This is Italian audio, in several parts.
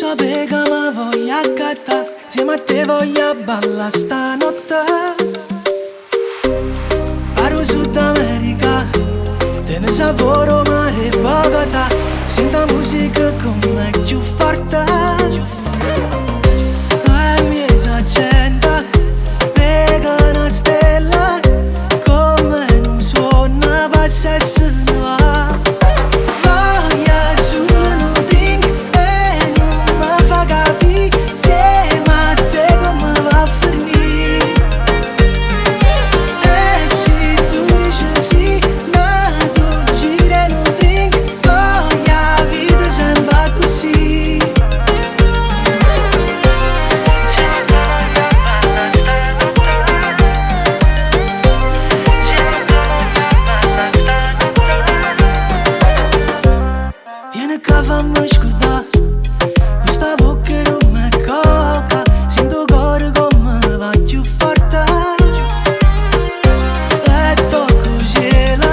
sapere che mi voglio accattare, insieme a te voglio ballare stanotte. Paro Sud America, te ne saporo mare e Bogotà, sento musica come più forte. E mi esagenta, pega una stella, come non suona, passa e se ne va. Che fammi scordare questa bocca che non mi cocca, sento il cuore come va più forte. E tocco cielo,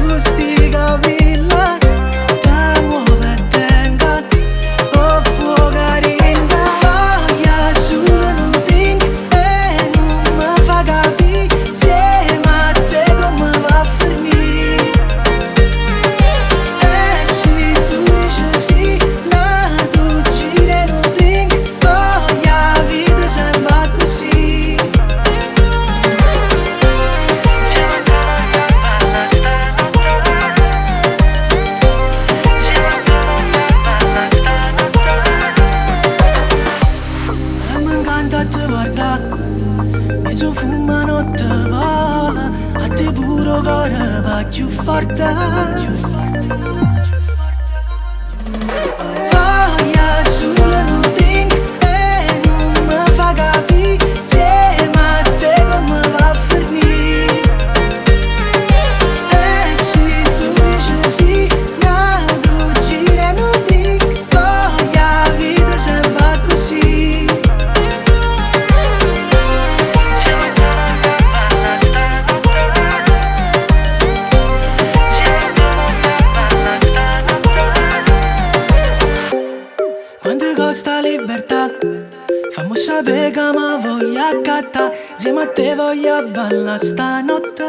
questi capelli, ti muove e tenga, o fuoco rinda. Voglia solo non tengo e non mi fa capire, insieme a te come va a finire. Mi so fuma notte vola, a te puro cuore va più forte. Voglia solo non tengo e non mi fa capire, insieme a te come va a finire. E se tu dici sì, no, tu gira non tengo, voglia la vita sembra così. Quanto costa libertà? Fammi sapere che mi voglio accattare, insieme a te voglio ballare stanotte.